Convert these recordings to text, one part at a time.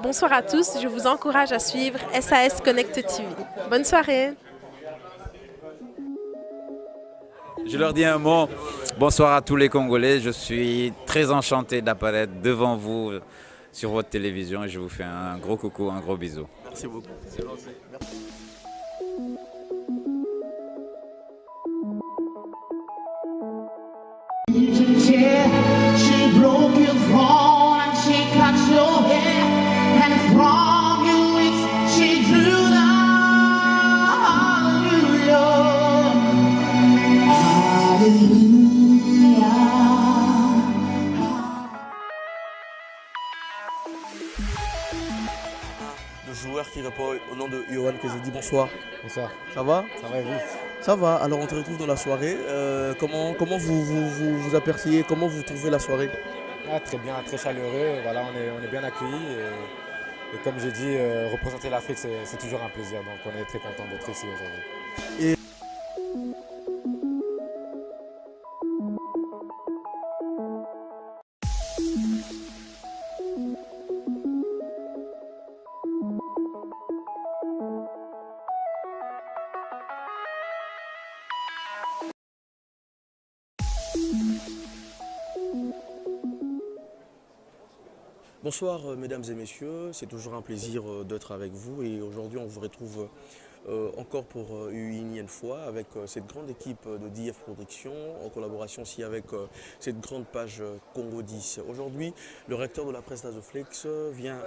Bonsoir à tous, je vous encourage à suivre SAS Connect TV. Bonne soirée. Je leur dis un mot. Bonsoir à tous les Congolais. Je suis très enchanté d'apparaître devant vous sur votre télévision et je vous fais un gros coucou, un gros bisou. Merci beaucoup. C'est gentil. Merci. She broke your throne and she cut your hair, and from your lips she drew the hallelujah. Le joueur qui répond au nom de Johan que j'ai dit bonsoir. Bonsoir. Ça va? Ça va et vous? Ça va. Alors on te retrouve dans la soirée. Comment vous aperciez, comment vous trouvez la soirée? Très bien, très chaleureux. Voilà, on est bien accueillis. Et comme j'ai dit, représenter l'Afrique, c'est toujours un plaisir. Donc on est très content d'être ici aujourd'hui. Bonsoir mesdames et messieurs, c'est toujours un plaisir d'être avec vous et aujourd'hui on vous retrouve encore pour une énième fois avec cette grande équipe de DF Production en collaboration aussi avec cette grande page Congo 10. Aujourd'hui, le recteur de la presse d'Azoflex vient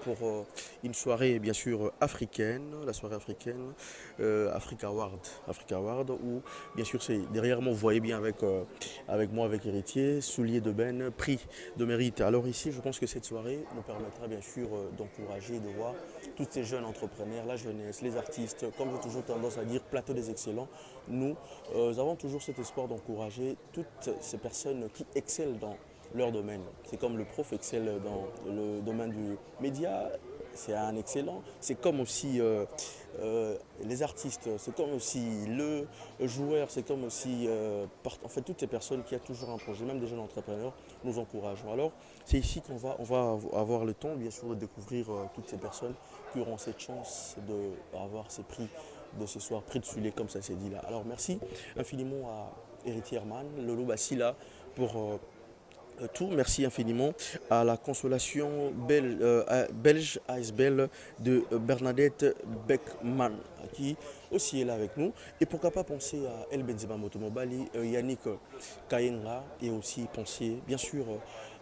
pour une soirée bien sûr africaine, la soirée africaine, Africa Award où bien sûr c'est derrière moi vous voyez bien avec moi, avec Héritier, soulier de Ben, prix de mérite. Alors ici je pense que cette soirée nous permettra bien sûr d'encourager, de voir tous ces jeunes entrepreneurs, la jeunesse, les artistes, comme j'ai toujours tendance à dire, plateau des excellents. Nous avons toujours cet espoir d'encourager toutes ces personnes qui excellent dans leur domaine. C'est comme le prof excelle dans le domaine du média, c'est un excellent. C'est comme aussi les artistes, c'est comme aussi le joueur, c'est comme aussi en fait toutes ces personnes qui ont toujours un projet, même des jeunes entrepreneurs, nous encourageons. Alors c'est ici qu'on va avoir le temps bien sûr de découvrir toutes ces personnes qui auront cette chance d'avoir ces prix de ce soir, prix de Sulé comme ça s'est dit là. Alors merci infiniment à Héritier Herman, Lolo Bassila pour tout. Merci infiniment à la consolation belge ASBL de Bernadette Beckman qui aussi est là avec nous. Et pourquoi pas penser à El Benzema Motomobali, Yannick Kayenga et aussi penser bien sûr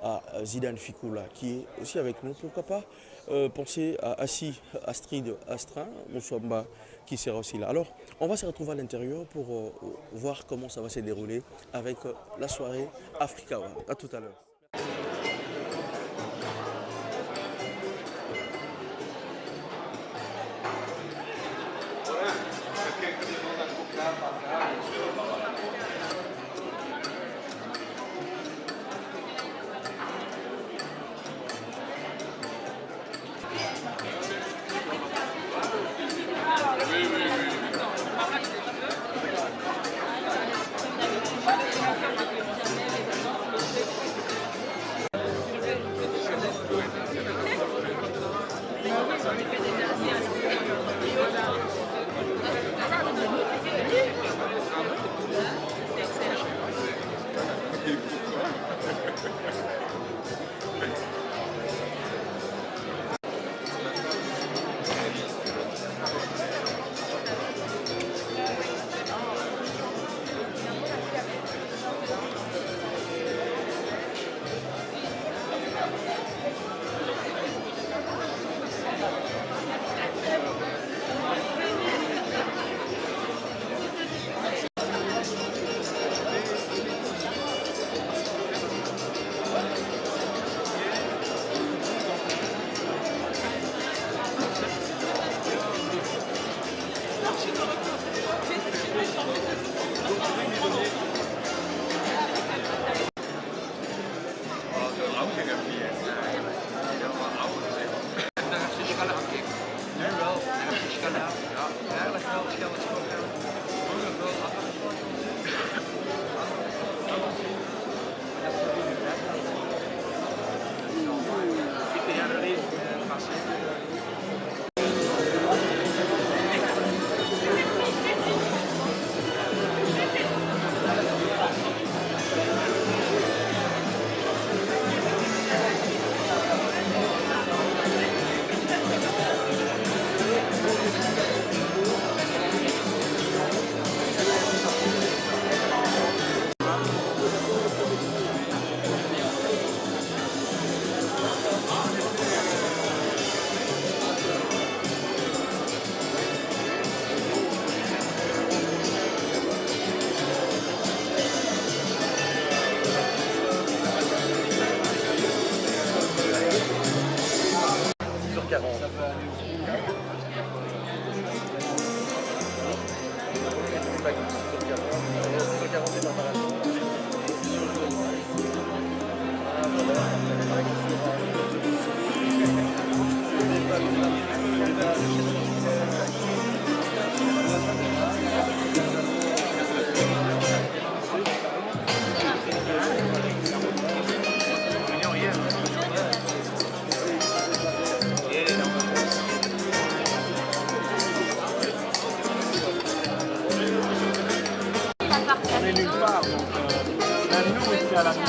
à Zidane Fikoula qui est aussi avec nous. Pourquoi pas penser à Astrid Astrin, Moussamba qui sera aussi là. Alors on va se retrouver à l'intérieur pour voir comment ça va se dérouler avec la soirée Africa Award. À tout à l'heure.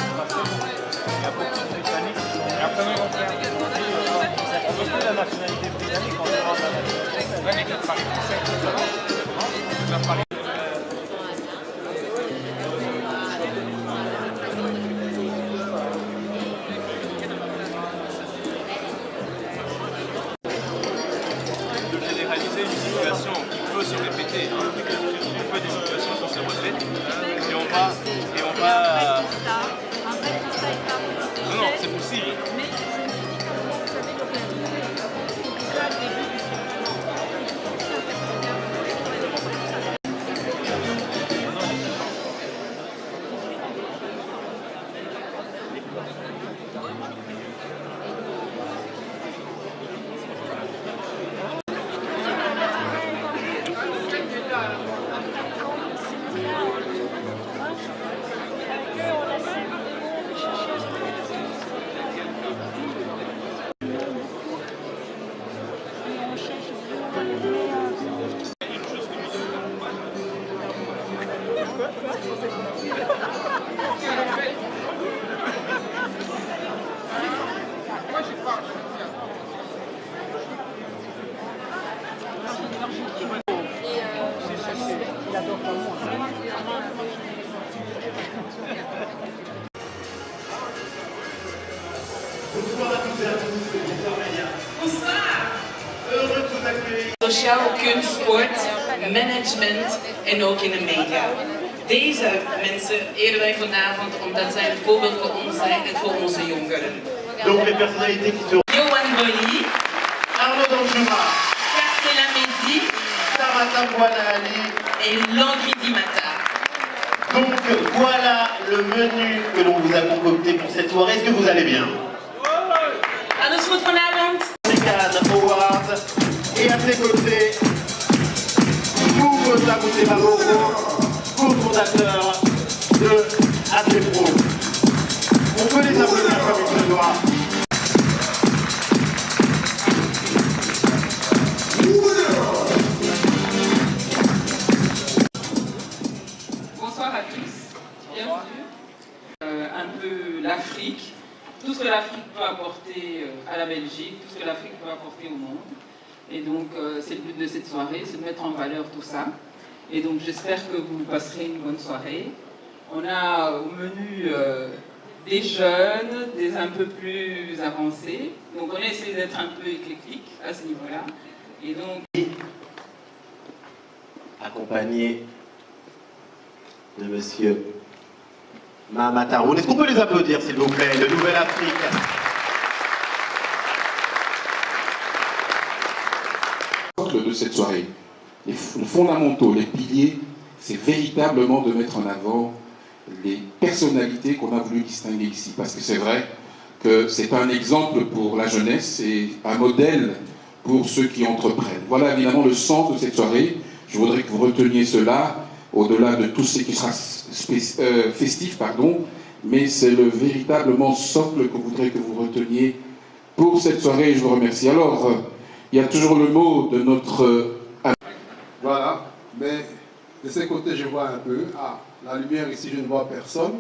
y a beaucoup de Britanniques. Et après, on veut plus la nationalité britannique, on veut la nationalité. Ouais, mais peut-être parler français, peut-être parler. De généraliser une situation qui peut se répéter, hein. On peut des situations qu'on se répète et on va. Non, non, c'est possible. Sociaal kunst, sport, management en ook in de media. Deze mensen eren wij vanavond omdat zij een voorbeeld voor ons zijn en voor onze jongeren. Donc les personnalités qui sont Johan Bolli, Arnaud Danjuma, Castella Mehdi Samantha Bouanali et Landry Dimata. Donc voilà le menu que l'on vous a concocté pour cette soirée. Est-ce que vous allez bien? Alles goed vanavond? Cannes Howard et à ses côtés, Hugo Samouté-Magogo, cofondateur de ACPRO. On peut les applaudir comme il se doit. Bonsoir à tous, bienvenue. Un peu l'Afrique, tout ce que l'Afrique peut apporter à la Belgique, tout ce que l'Afrique peut apporter au monde. Et donc c'est le but de cette soirée, c'est de mettre en valeur tout ça. Et donc j'espère que vous passerez une bonne soirée. On a au menu des jeunes, des un peu plus avancés. Donc on a essayé d'être un peu éclectique à ce niveau-là. Et donc... Accompagné de monsieur Mamataroun. Est-ce qu'on peut les applaudir, s'il vous plaît, de Nouvelle-Afrique? De cette soirée, les fondamentaux, les piliers, c'est véritablement de mettre en avant les personnalités qu'on a voulu distinguer ici, parce que c'est vrai que c'est un exemple pour la jeunesse et un modèle pour ceux qui entreprennent. Voilà évidemment le centre de cette soirée. Je voudrais que vous reteniez cela, au-delà de tout ce qui sera festif, mais c'est le véritablement socle que je voudrais que vous reteniez pour cette soirée, et je vous remercie. Alors, il y a toujours le mot de notre... Voilà, mais de ce côté, je vois un peu. Ah, la lumière ici, je ne vois personne.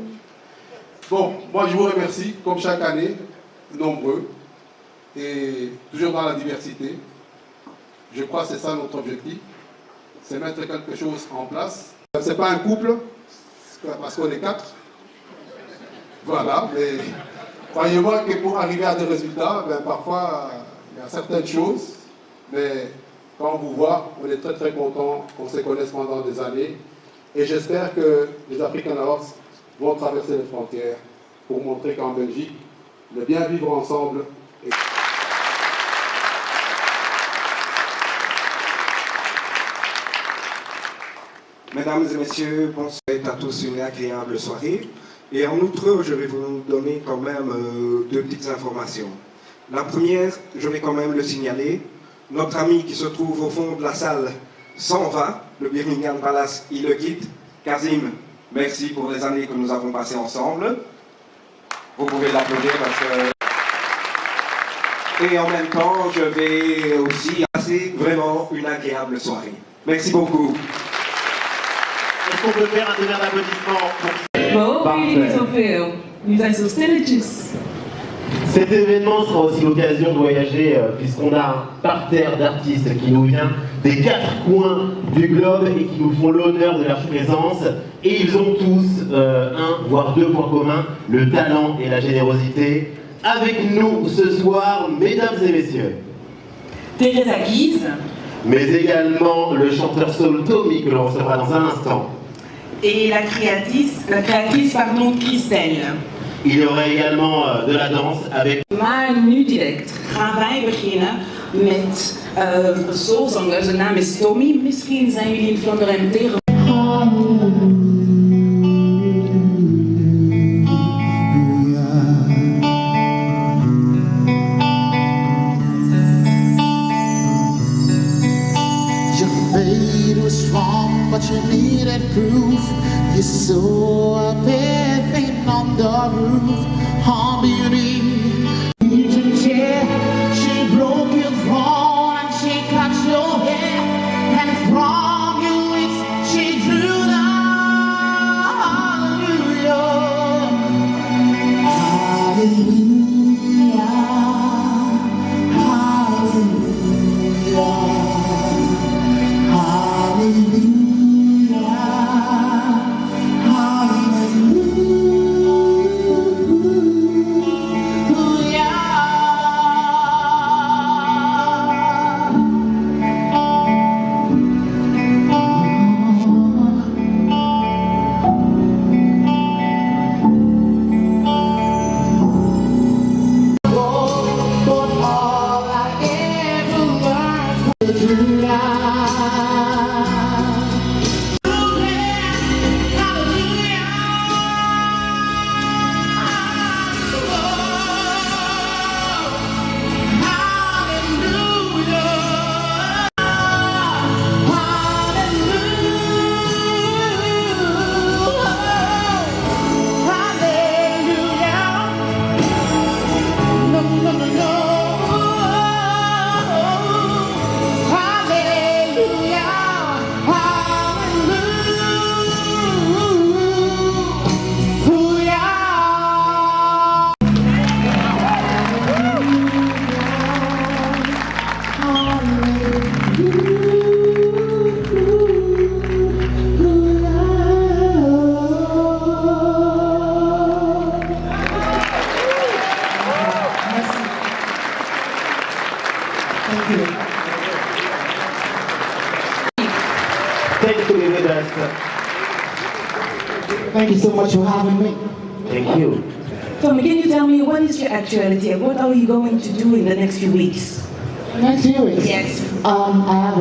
Bon, moi, je vous remercie, comme chaque année, nombreux, et toujours dans la diversité. Je crois que c'est ça notre objectif, c'est mettre quelque chose en place. Ce n'est pas un couple, parce qu'on est 4. Voilà, mais croyez-moi que pour arriver à des résultats, ben, parfois, il y a certaines choses. Mais quand on vous voit, on est très très content qu'on se connaisse pendant des années. Et j'espère que les African Awards vont traverser les frontières pour montrer qu'en Belgique, le bien vivre ensemble est... Mesdames et messieurs, bonsoir à tous, une agréable soirée. Et en outre, je vais vous donner quand même deux petites informations. La première, je vais quand même le signaler. Notre ami qui se trouve au fond de la salle s'en va, le Birmingham Palace, il le quitte. Kazim, merci pour les années que nous avons passées ensemble. Vous pouvez l'applaudir parce que... Et en même temps, je vais aussi passer vraiment une agréable soirée. Merci beaucoup. Est-ce qu'on peut faire un tonnerre d'applaudissements pour... Hope jullie zoveel. Nu zijn zo stilletjes. Cet événement sera aussi l'occasion de voyager puisqu'on a un parterre d'artistes qui nous vient des 4 coins du globe et qui nous font l'honneur de leur présence. Et ils ont tous un, voire 2 points communs, le talent et la générosité. Avec nous ce soir, mesdames et messieurs, Teresa Guise, mais également le chanteur soul Tommy que l'on recevra dans un instant. Et la créatrice Christelle. Il y aurait également de la danse avec... Maar nu direct gaan wij beginnen met een soulzanger. Zijn naam is Tommy. Misschien zijn jullie in Vlaanderen hem tegen. Your fate was strong, but you needed proof. You saw a painting on the roof, her beauty. She broke your throne and she cut your hair, and from your lips she drew the hallelujah. Hallelujah. Thanks for being with us. Thank you so much for having me. Thank you. Tommy, can you tell me what is your actuality? What are you going to do in the next few weeks? Next few weeks? Yes. I have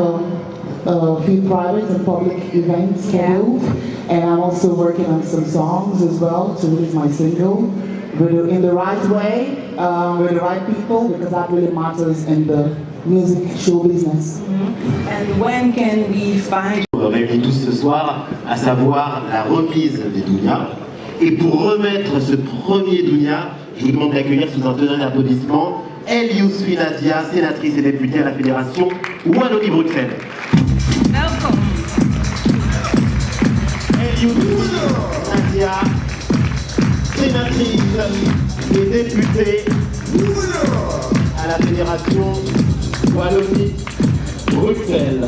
a few private and public events scheduled, and I'm also working on some songs as well to release my single. In the right way, with the right people, because that really matters in the music show business. And when can we find... Réunis tous ce soir, à savoir la remise des Dounia. Et pour remettre ce premier Dounia, je vous demande d'accueillir sous un tonnerre d'applaudissements El Yousfi Nadia, sénatrice et députée à la Fédération Wallonie-Bruxelles. Welkom. El Yousfi Nadia, sénatrice et députée à la Fédération Wallonie-Bruxelles.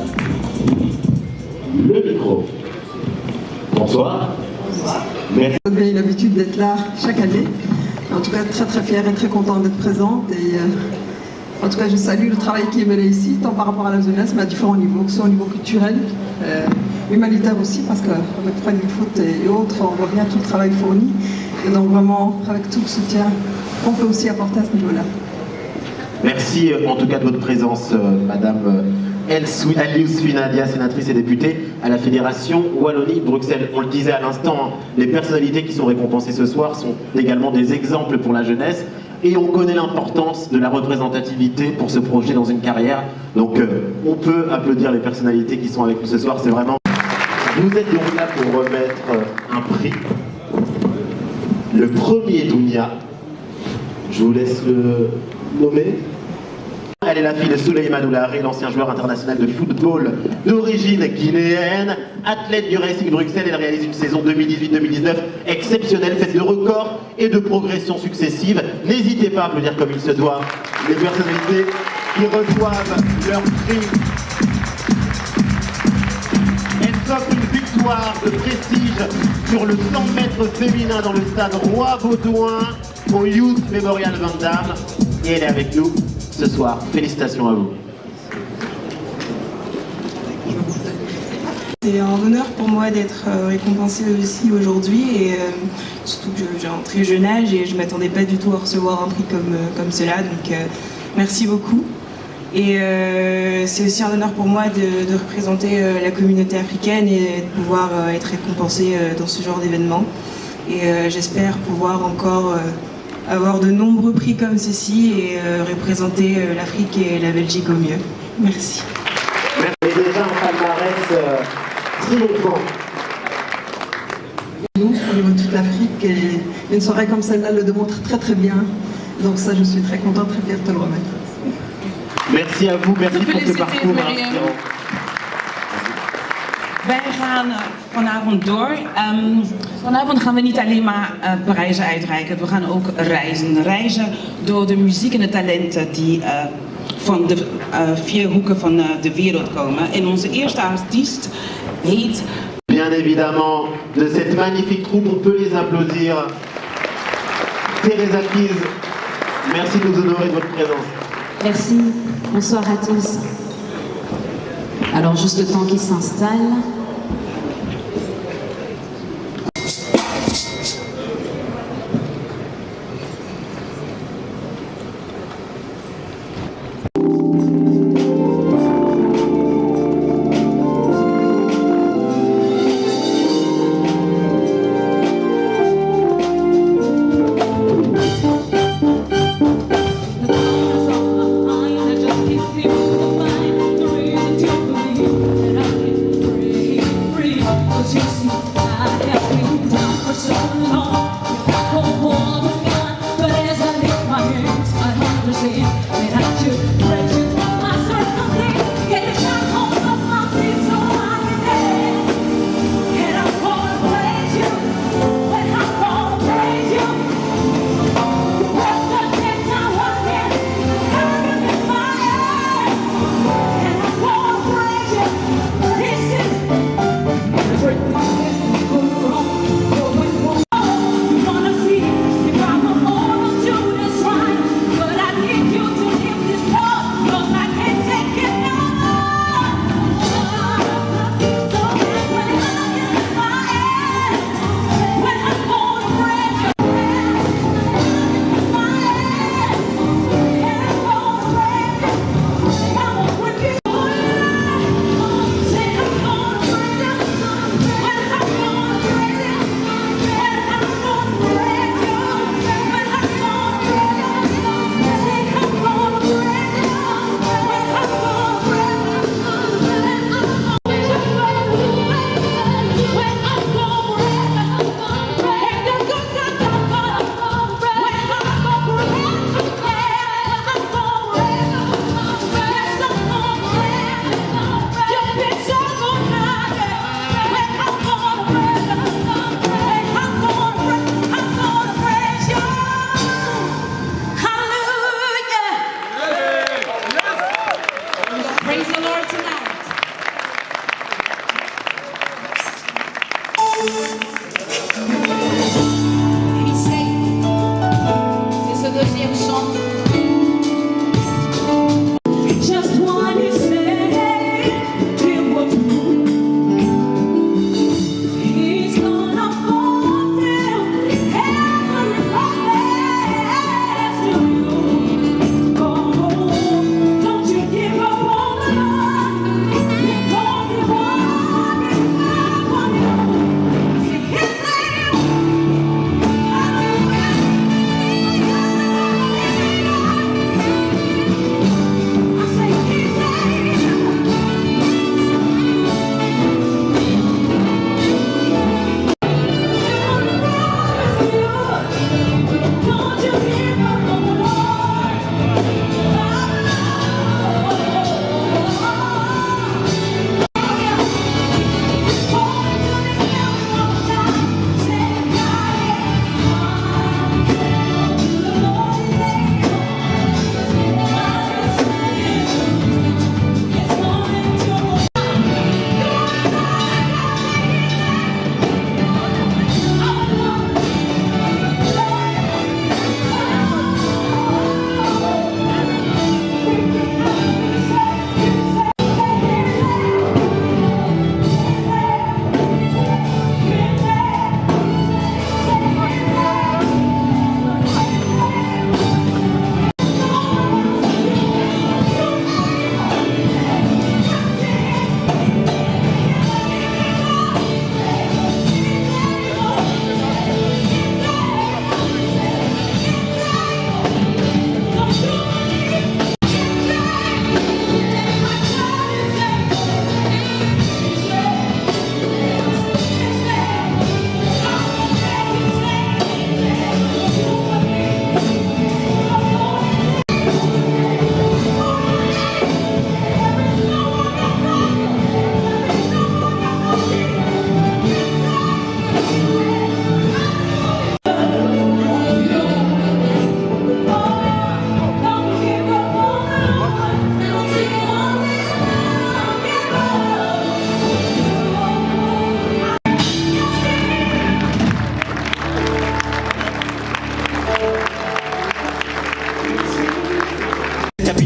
Le micro. Bonsoir. Merci. J'ai l'habitude d'être là chaque année. En tout cas, très fière et très contente d'être présente. Et en tout cas, je salue le travail qui est mené ici, tant par rapport à la jeunesse, mais à différents niveaux, que ce soit au niveau culturel, humanitaire aussi, parce qu'avec Friendly Foot et autres, on voit bien tout le travail fourni. Et donc vraiment, avec tout le soutien qu'on peut aussi apporter à ce niveau-là. Merci en tout cas de votre présence, Madame El Yousfi Nadia, sénatrice et députée à la Fédération Wallonie-Bruxelles. On le disait à l'instant, les personnalités qui sont récompensées ce soir sont également des exemples pour la jeunesse. Et on connaît l'importance de la représentativité pour ce projet dans une carrière. Donc on peut applaudir les personnalités qui sont avec nous ce soir, c'est vraiment... Vous êtes donc là pour remettre un prix. Le premier Dounia, je vous laisse le nommer. Elle est la fille de Souleymane Oulari, l'ancien joueur international de football d'origine guinéenne, athlète du Racing Bruxelles. Elle réalise une saison 2018-2019 exceptionnelle, faite de records et de progressions successives. N'hésitez pas à applaudir comme il se doit les personnalités qui reçoivent leur prix. Elle s'offre une victoire de prestige sur le 100 mètres féminin dans le stade Roi-Baudouin au Youth Memorial Van Damme. Et elle est avec nous ce soir. Félicitations à vous. C'est un honneur pour moi d'être récompensée aussi aujourd'hui et surtout que j'ai un très jeune âge et je ne m'attendais pas du tout à recevoir un prix comme cela, donc merci beaucoup. Et c'est aussi un honneur pour moi de représenter la communauté africaine et de pouvoir être récompensée dans ce genre d'événement. Et j'espère pouvoir encore avoir de nombreux prix comme ceci et représenter l'Afrique et la Belgique au mieux. Merci. Et déjà un palmarès triomphant. Nous, au niveau de toute l'Afrique, et une soirée comme celle-là le démontre très très bien. Donc ça, je suis très contente, très fière de te le remettre. Merci à vous, merci pour ce parcours. Wij gaan vanavond door. Vanavond gaan we niet alleen maar prijzen uitreiken, we gaan ook reizen. Reizen door de muziek en de talenten die van de 4 hoeken van de wereld komen. En onze eerste artiest heet... Bien évidemment, de cette magnifique troupe, on peut les applaudir. Teresa Kies, merci de nous honorer de votre présence. Merci, bonsoir à tous. Alors juste le temps qu'ils s'installent. I just can't see the line, the reason to believe that I can breathe.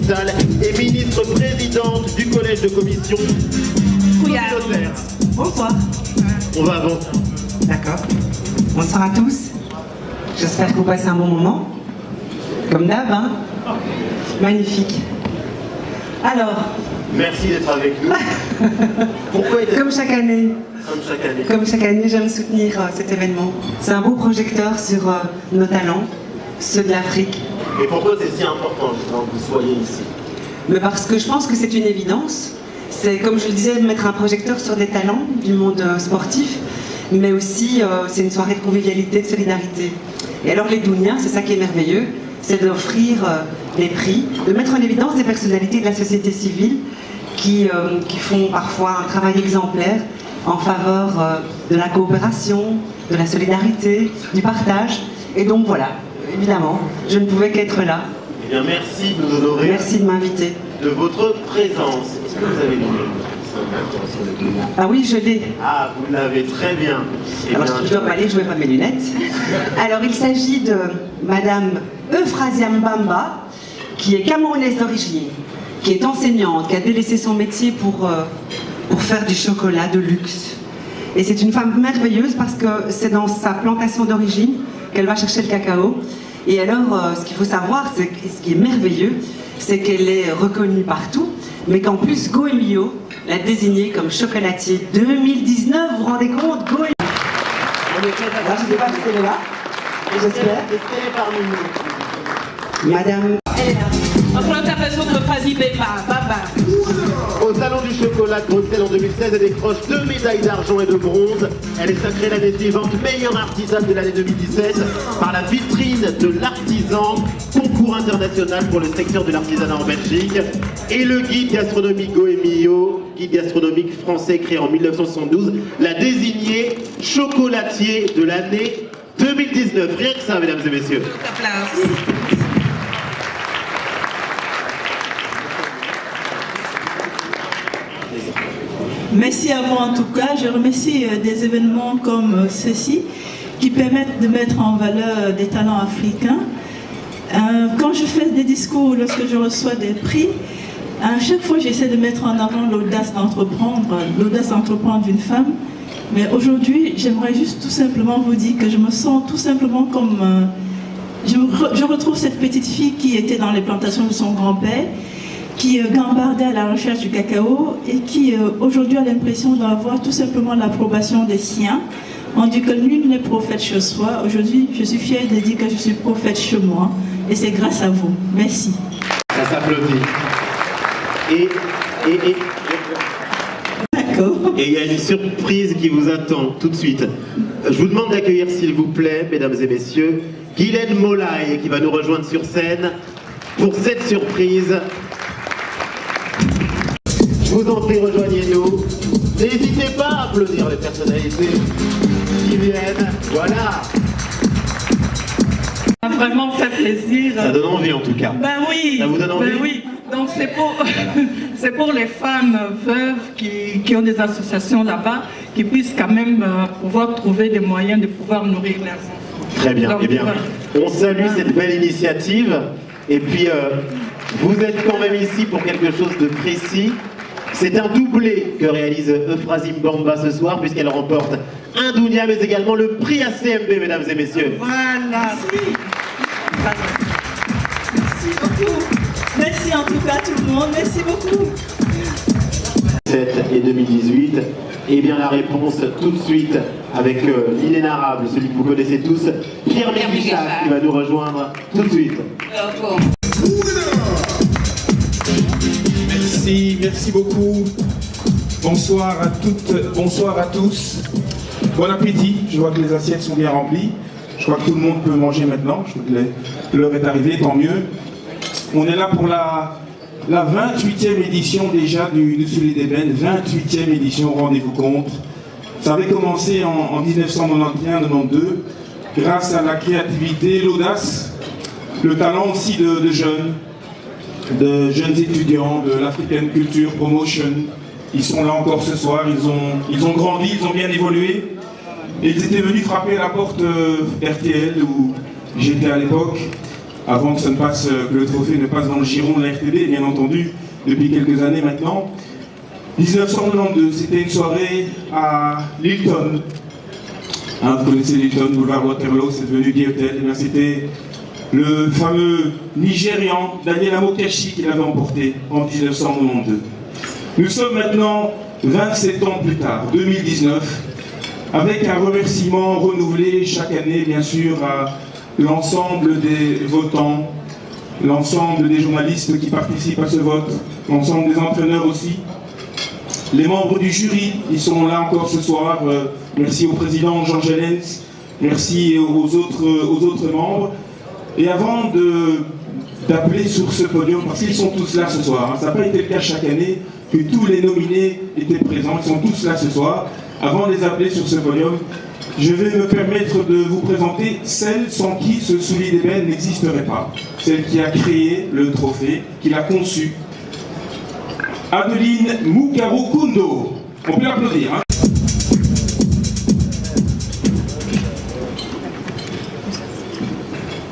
capitale et ministre-présidente du collège de commission communautaire. Bonsoir. On va avancer. D'accord. Bonsoir à tous. J'espère que vous passez un bon moment. Comme d'hab, hein? Magnifique. Alors. Merci d'être avec nous. Pourquoi Comme chaque année. Comme chaque année. Comme chaque année, j'aime soutenir cet événement. C'est un beau projecteur sur nos talents, ceux de l'Afrique. Et pourquoi c'est si important justement que vous soyez ici? Mais parce que je pense que c'est une évidence. C'est, comme je le disais, de mettre un projecteur sur des talents du monde sportif, mais aussi c'est une soirée de convivialité, de solidarité. Et alors les Dounia, c'est ça qui est merveilleux, c'est d'offrir des prix, de mettre en évidence des personnalités de la société civile qui font parfois un travail exemplaire en faveur de la coopération, de la solidarité, du partage. Et donc voilà, évidemment, je ne pouvais qu'être là. Eh bien, merci de nous honorer. Merci de m'inviter. De votre présence. Est-ce que vous avez lu? Ah oui, je l'ai. Ah, vous l'avez très bien. Alors, je ne dois pas lire, je ne mets pas mes lunettes. Alors, il s'agit de Madame Euphrasia Mbamba, qui est camerounaise d'origine, qui est enseignante, qui a délaissé son métier pour faire du chocolat de luxe. Et c'est une femme merveilleuse parce que c'est dans sa plantation d'origine qu'elle va chercher le cacao. Et alors, ce qu'il faut savoir, c'est ce qui est merveilleux, c'est qu'elle est reconnue partout, mais qu'en plus, Goemio l'a désignée comme chocolatier 2019. Vous vous rendez compte? Goemio. Je ne sais pas si elle est là, j'espère. Est-ce qu'elle est parmi nous? Madame, elle est là. Au Salon du Chocolat de Bruxelles en 2016, elle décroche 2 médailles d'argent et de bronze. Elle est sacrée l'année suivante meilleure artisane de l'année 2017 par la vitrine de l'artisan, concours international pour le secteur de l'artisanat en Belgique. Et le guide gastronomique Goemio, guide gastronomique français créé en 1972, l'a désigné chocolatier de l'année 2019. Rien que ça, mesdames et messieurs. Merci à vous en tout cas. Je remercie des événements comme ceci qui permettent de mettre en valeur des talents africains. Quand je fais des discours, lorsque je reçois des prix, à chaque fois j'essaie de mettre en avant l'audace d'entreprendre d'une femme. Mais aujourd'hui, j'aimerais juste tout simplement vous dire que je me sens tout simplement comme... je retrouve cette petite fille qui était dans les plantations de son grand-père, qui gambardait à la recherche du cacao et qui aujourd'hui a l'impression d'avoir tout simplement l'approbation des siens. On dit que nul n'est prophète chez soi. Aujourd'hui, je suis fière de dire que je suis prophète chez moi et c'est grâce à vous. Merci. Ça s'applaudit. Et il y a une surprise qui vous attend tout de suite. Je vous demande d'accueillir s'il vous plaît, mesdames et messieurs, Guylaine Molaï qui va nous rejoindre sur scène pour cette surprise. Je vous en prie, rejoignez-nous. N'hésitez pas à applaudir les personnalités qui viennent. Voilà. Ça m'a vraiment fait plaisir. Ça donne envie en tout cas. Ben oui. Ça vous donne envie? Ben oui. Donc c'est pour les femmes veuves qui ont des associations là-bas, qui puissent quand même pouvoir trouver des moyens de pouvoir nourrir leurs enfants. Très bien. Donc, eh bien, on salue cette belle initiative. Et puis, vous êtes quand même ici pour quelque chose de précis. C'est un doublé que réalise Euphrasie Mbamba ce soir, puisqu'elle remporte un Dounia, mais également le prix ACMB, mesdames et messieurs. Voilà. Merci beaucoup. Merci en tout cas tout le monde. Merci beaucoup. 2017 et 2018. Et bien la réponse tout de suite avec l'inénarrable, celui que vous connaissez tous, Pierre Méguichard, qui va nous rejoindre tout de suite. Merci beaucoup. Bonsoir à toutes, bonsoir à tous. Bon appétit, je vois que les assiettes sont bien remplies. Je crois que tout le monde peut manger maintenant, je crois que l'heure est arrivée, tant mieux. On est là pour la 28e édition déjà du Soleil d'Ébène, 28e édition, rendez-vous compte. Ça avait commencé en 1991-92, grâce à la créativité, l'audace, le talent aussi de jeunes étudiants de l'African Culture Promotion. Ils sont là encore ce soir, ils ont grandi, ils ont bien évolué. Et ils étaient venus frapper à la porte RTL, où j'étais à l'époque. avant que le trophée ne passe dans le giron de la RTB, bien entendu, depuis quelques années maintenant. 1992, c'était une soirée à Lilton. Vous connaissez Lilton, boulevard Waterloo, c'est devenu Guillotel. C'était le fameux Nigérian Daniel Amokachi qui l'avait emporté en 1992. Nous sommes maintenant 27 ans plus tard, 2019, avec un remerciement renouvelé chaque année, bien sûr, à l'ensemble des votants, l'ensemble des journalistes qui participent à ce vote, l'ensemble des entraîneurs aussi, les membres du jury, ils sont là encore ce soir. Merci au président Georges Hellens, merci aux autres membres. Et avant d'appeler sur ce podium, parce qu'ils sont tous là ce soir, ça n'a pas été le cas chaque année que tous les nominés étaient présents, ils sont tous là ce soir. Avant de les appeler sur ce podium, je vais me permettre de vous présenter celle sans qui ce soulier d'ébène n'existerait pas. Celle qui a créé le trophée, qui l'a conçu. Adeline Mukarukundo. On peut l'applaudir. Hein.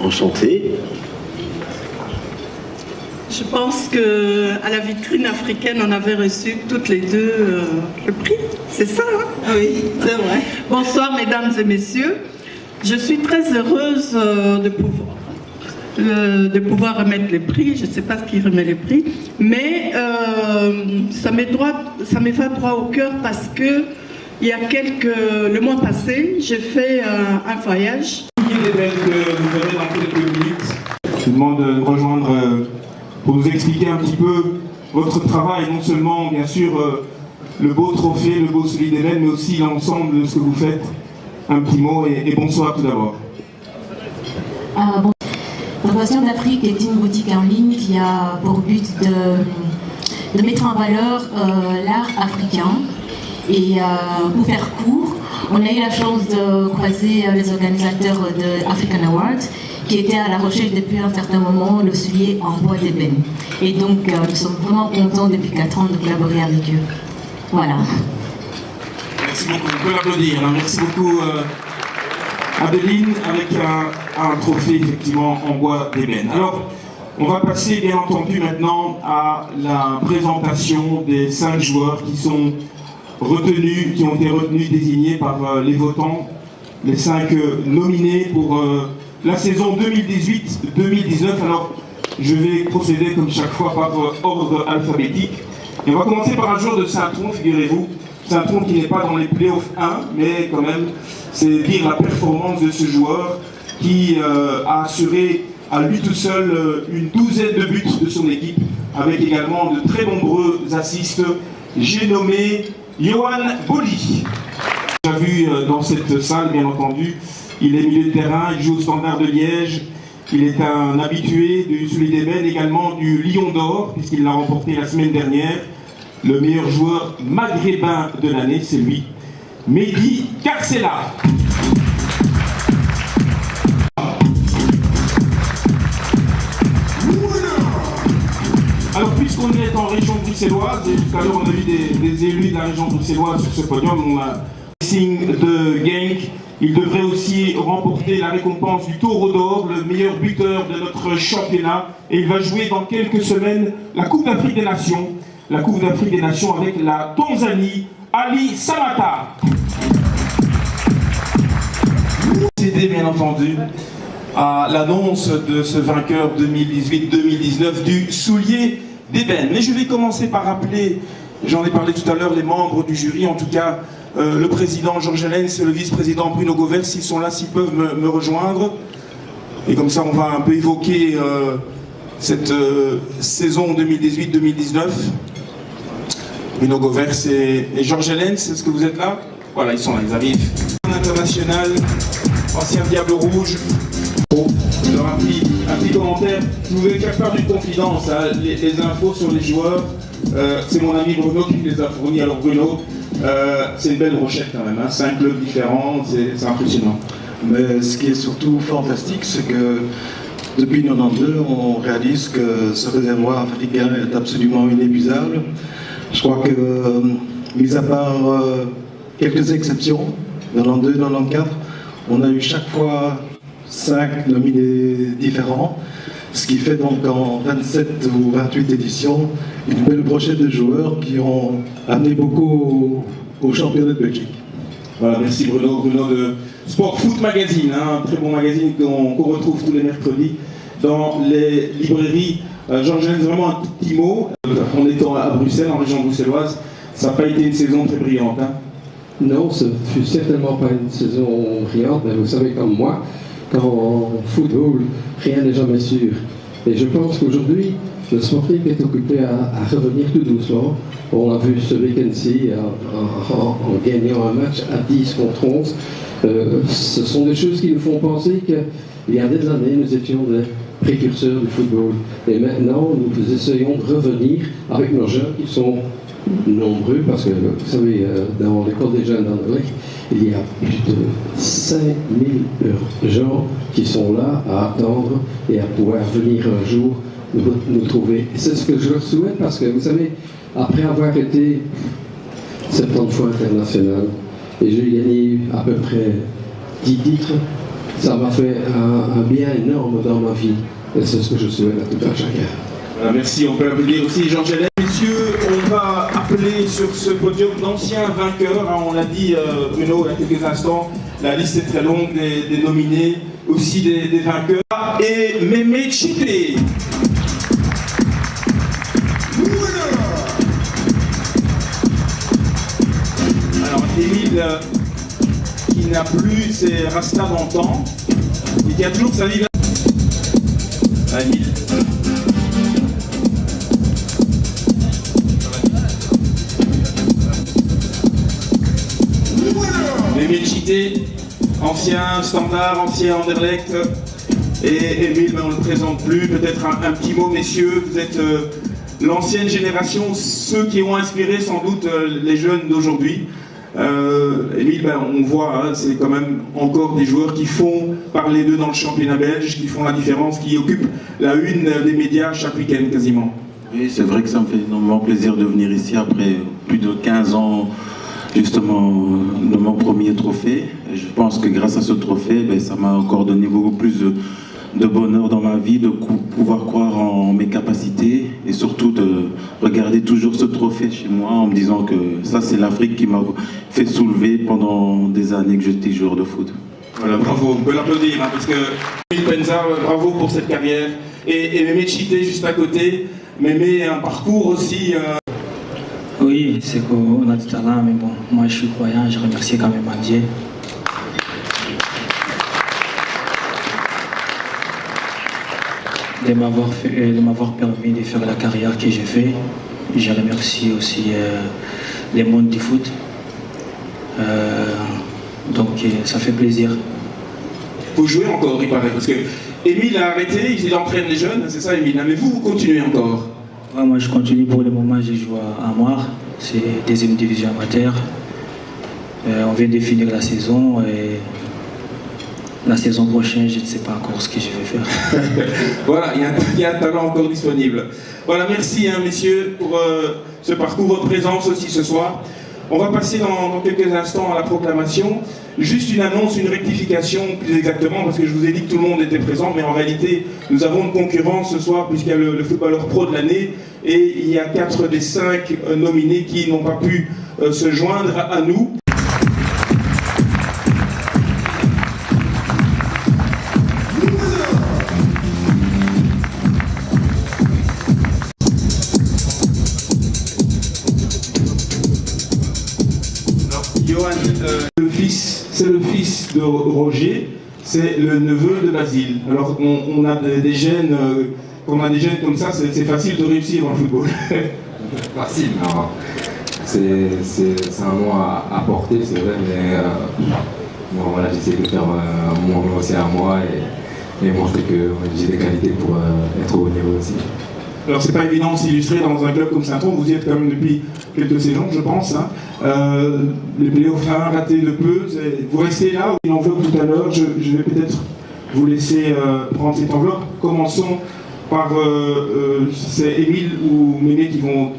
Enchanté. Je pense qu'à la vitrine africaine, on avait reçu toutes les deux le prix. C'est ça, hein? Oui, c'est vrai. Bonsoir, mesdames et messieurs. Je suis très heureuse de pouvoir remettre les prix. Je ne sais pas qui remet les prix, mais ça me va droit au cœur parce que le mois passé, j'ai fait un voyage. Vous verrez dans quelques minutes. Je vous demande de rejoindre pour nous expliquer un petit peu votre travail, non seulement bien sûr le beau trophée, le beau soulier d'ébène, mais aussi l'ensemble de ce que vous faites. Un petit mot et bonsoir tout d'abord. Innovation d'Afrique est une boutique en ligne qui a pour but de mettre en valeur l'art africain. Et pour faire court, on a eu la chance de croiser les organisateurs de African Awards qui étaient à la recherche depuis un certain moment le soulier en bois d'ébène. Et donc nous sommes vraiment contents depuis 4 ans de collaborer avec eux. Voilà. Merci beaucoup, on peut l'applaudir. Merci beaucoup Adeline avec un trophée effectivement en bois d'ébène. Alors, on va passer bien entendu maintenant à la présentation des 5 joueurs qui ont été retenus, désignés par les votants, les 5 nominés pour la saison 2018-2019. Alors, je vais procéder comme chaque fois par ordre alphabétique. Et on va commencer par un joueur de Saint-Tron, figurez-vous. Saint-Tron qui n'est pas dans les playoffs 1, mais quand même, c'est dire la performance de ce joueur qui a assuré à lui tout seul une douzaine de buts de son équipe, avec également de très nombreux assists. J'ai nommé Yohan Boli. On l'a vu dans cette salle, bien entendu. Il est milieu de terrain, il joue au Standard de Liège. Il est un habitué du soulier d'ébène, également du Lion d'Or, puisqu'il l'a remporté la semaine dernière. Le meilleur joueur maghrébin de l'année, c'est lui, Mehdi Carcella. Alors, puisqu'on est en région bruxelloise, et tout à l'heure on a eu des élus de la région bruxelloise sur ce podium, on a Racing de Genk. Il devrait aussi remporter la récompense du Taureau d'Or, le meilleur buteur de notre championnat. Et il va jouer dans quelques semaines la Coupe d'Afrique des Nations. La Coupe d'Afrique des Nations avec la Tanzanie, Ali Samata. Procéder bien entendu à l'annonce de ce vainqueur 2018-2019 du soulier d'ébène. Mais je vais commencer par rappeler, j'en ai parlé tout à l'heure, les membres du jury, en tout cas le président Georges Hellens et le vice-président Bruno Govers, s'ils sont là, s'ils peuvent me rejoindre. Et comme ça, on va un peu évoquer cette saison 2018-2019. Bruno Govers et Georges Hellens, est-ce que vous êtes là? Voilà, ils sont là, ils arrivent. International, ancien Diable Rouge. Alors un petit commentaire, je vous vais faire part d'une confidence, hein. Les infos sur les joueurs, c'est mon ami Bruno qui me les a fournis. Alors Bruno, c'est une belle brochette quand même, hein. 5 clubs différents, c'est impressionnant. Mais ce qui est surtout fantastique, c'est que depuis 1992, on réalise que ce réservoir africain est absolument inépuisable. Je crois que, mis à part quelques exceptions, 92, 94, on a eu chaque fois 5 nominés différents. Ce qui fait donc en 27 ou 28 éditions une belle brochette de joueurs qui ont amené beaucoup au championnat de Belgique. Voilà, merci Bruno. Bruno de Sport Foot Magazine, hein, un très bon magazine qu'on retrouve tous les mercredis dans les librairies. Jean-Genès, vraiment un tout petit mot. En étant à Bruxelles, en région bruxelloise, ça n'a pas été une saison très brillante. Hein. Non, ce fut certainement pas une saison brillante, mais vous savez comme moi, qu'en football, rien n'est jamais sûr. Et je pense qu'aujourd'hui, le Sporting est occupé à revenir tout doucement. On l'a vu ce week-end-ci en gagnant un match à 10 contre 11. Ce sont des choses qui nous font penser qu'il y a des années, nous étions des précurseurs du football. Et maintenant, nous essayons de revenir avec nos jeunes qui sont nombreux, parce que vous savez, dans l'école des jeunes d'Anderlecht, il y a plus de 5000 gens qui sont là à attendre et à pouvoir venir un jour nous trouver. Et c'est ce que je leur souhaite, parce que vous savez, après avoir été 70 fois international, et j'ai gagné à peu près 10 titres, ça m'a fait un bien énorme dans ma vie. Et c'est ce que je souhaite à tout un chacun. Voilà, merci, on peut applaudir aussi Jean-Genès. Messieurs, on va appeler sur ce podium d'anciens vainqueurs. Hein, on l'a dit Bruno il y a quelques instants, la liste est très longue des nominés, aussi des vainqueurs. Et Mémé Chité. Alors Émile, qui n'a plus ses rastas d'antan, et qui a toujours sa vie. Émile. Émile Chité, ancien Standard, ancien Anderlecht. Et Émile, ben, on ne le présente plus. Peut-être un petit mot, messieurs. Vous êtes l'ancienne génération, ceux qui ont inspiré sans doute les jeunes d'aujourd'hui. Émile, ben, on voit, hein, c'est quand même encore des joueurs qui font parler d'eux dans le championnat belge, qui font la différence, qui occupent la une des médias chaque week-end quasiment. Oui, c'est vrai que ça me fait énormément plaisir de venir ici après plus de 15 ans justement de mon premier trophée. Et je pense que grâce à ce trophée, ben, ça m'a encore donné beaucoup plus de bonheur dans ma vie, de pouvoir croire en mes capacités et surtout de regarder toujours ce trophée chez moi en me disant que ça c'est l'Afrique qui m'a fait soulever pendant des années que j'étais joueur de foot. Voilà, bravo, on peut l'applaudir hein, parce que Émile Penza, bravo pour cette carrière. Et Mémé Chité juste à côté, Mémé un parcours aussi. Oui, c'est qu'on a du talent, mais bon, moi je suis croyant, je remercie quand même Dieu. De m'avoir permis de faire la carrière que j'ai fait. Je remercie aussi les mondes du foot. Donc ça fait plaisir. Vous jouez encore, il paraît, parce que Émile a arrêté, il entraîne les jeunes, c'est ça Émile, mais vous continuez encore. Ouais, moi je continue pour le moment, je joue à Amar, c'est deuxième division amateur. On vient de finir la saison et la saison prochaine, je ne sais pas encore ce que je vais faire. Voilà, il y a un talent encore disponible. Voilà, merci hein, messieurs pour ce parcours, votre présence aussi ce soir. On va passer dans quelques instants à la proclamation. Juste une annonce, une rectification plus exactement, parce que je vous ai dit que tout le monde était présent, mais en réalité, nous avons une concurrence ce soir, puisqu'il y a le footballeur pro de l'année, et il y a 4 des 5 nominés qui n'ont pas pu se joindre à nous. C'est le fils de Roger, c'est le neveu de Basile. Alors on a des gènes, quand on a des gènes comme ça, c'est facile de réussir dans le football. Facile, non. C'est un nom à porter, c'est vrai, mais bon, voilà, j'essaie de faire mon nom aussi à moi et montrer que j'ai des qualités pour être au haut niveau aussi. Alors c'est pas évident de s'illustrer dans un club comme Saint-Ouen, vous y êtes quand même depuis quelques saisons je pense. Hein. Les playoffs ratés de peu, vous restez là, une enveloppe tout à l'heure, je vais peut-être vous laisser prendre cette enveloppe. Commençons par, c'est Émile ou Mémé qui vont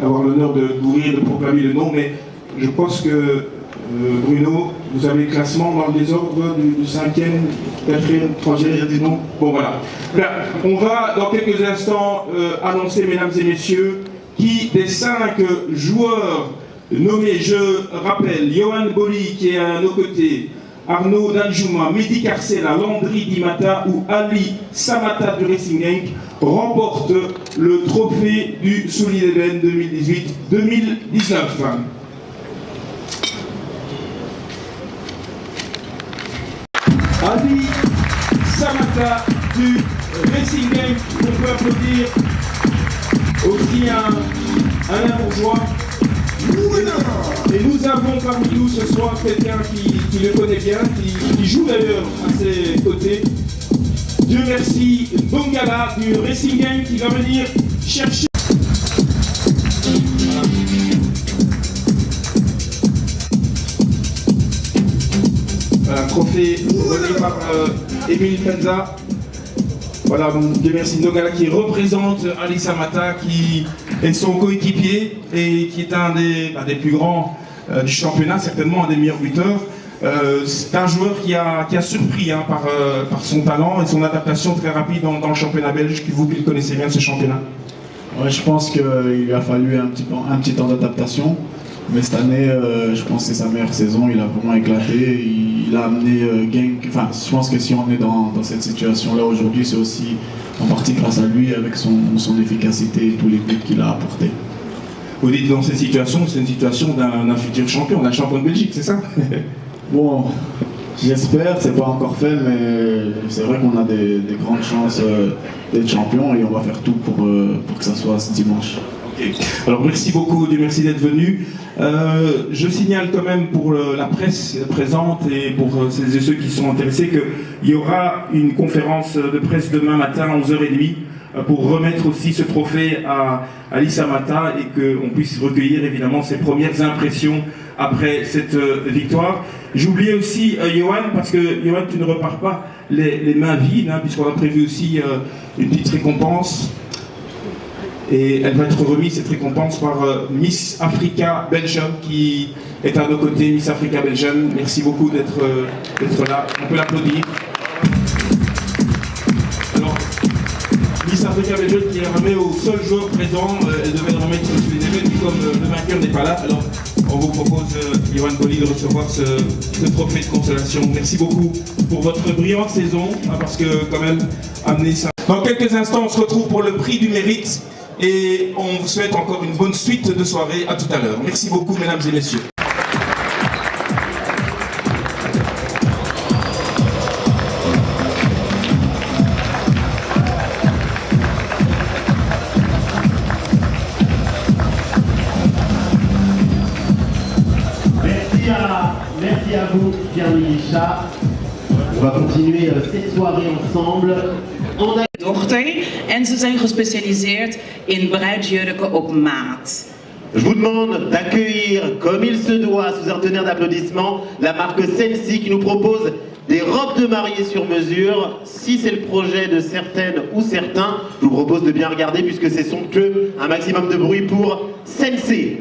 avoir l'honneur d'ouvrir, de proclamer le nom, mais je pense que Bruno vous avez le classement dans le désordre du 5e, 4e, 3e, non? Bon voilà. Là, on va dans quelques instants annoncer, mesdames et messieurs, qui des 5 joueurs nommés, je rappelle, Johan Boli qui est à nos côtés, Arnaud Danjuma, Mehdi Carcella, Landry Dimata ou Ali Samata du Racing Genk remportent le trophée du Solid Even 2018-2019. Ali Samata du Racing Genk, on peut applaudir aussi un bourgeois. Et nous avons parmi nous ce soir quelqu'un qui le connaît bien, qui joue d'ailleurs à ses côtés. Dieu merci, Bongala du Racing Genk qui va venir chercher. Voilà, trophée donné par Émile Penza. Voilà, Dieu merci, Ndongala qui représente Ali Samata, qui est son coéquipier et qui est un des plus grands du championnat, certainement un des meilleurs buteurs. C'est un joueur qui a surpris par son talent et son adaptation très rapide dans le championnat belge, vous qui le connaissez bien, ce championnat. Ouais, je pense qu'il lui a fallu un petit temps d'adaptation, mais cette année, je pense que c'est sa meilleure saison, il a vraiment éclaté, il a amené Genk, enfin je pense que si on est dans cette situation-là aujourd'hui, c'est aussi en partie grâce à lui, avec son efficacité et tous les buts qu'il a apportés. Vous dites dans cette situation, c'est une situation d'un futur champion, d'un champion de Belgique, c'est ça? Bon, j'espère, c'est pas encore fait, mais c'est vrai qu'on a des grandes chances d'être champion et on va faire tout pour que ça soit ce dimanche. Okay. Alors merci beaucoup, Dieu merci d'être venu. Je signale quand même pour la presse présente et pour celles et ceux qui sont intéressés qu'il y aura une conférence de presse demain matin à 11h30 pour remettre aussi ce trophée à Ali Samata et qu'on puisse recueillir évidemment ses premières impressions après cette victoire. J'oubliais aussi Johan, parce que Johan, tu ne repars pas les mains vides, puisqu'on a prévu aussi une petite récompense. Et elle va être remise, cette récompense, par Miss Africa Belgium, qui est à nos côtés. Miss Africa Belgium, merci beaucoup d'être là. On peut l'applaudir. Alors, Miss Africa Belgium qui est remis au seul joueur présent. Elle devait le remettre sur les événements, mais comme le vainqueur n'est pas là, alors on vous propose, Johan Boli, de recevoir ce trophée de consolation. Merci beaucoup pour votre brillante saison, parce que quand même, amener ça. Dans quelques instants, on se retrouve pour le prix du mérite. Et on vous souhaite encore une bonne suite de soirée. À tout à l'heure. Merci beaucoup, mesdames et messieurs. Merci à vous, Pierre-Louis Richard. On va continuer cette soirée ensemble. Dochter en ze zijn gespecialiseerd in bruidsjurken op maat. Je vous demande d'accueillir comme il se doit, sous un tonnerre d'applaudissements, la marque Sensi qui nous propose des robes de mariée sur mesure. Si c'est le projet de certaines ou certains, je vous propose de bien regarder puisque c'est somptueux. Un maximum de bruit pour Sensi.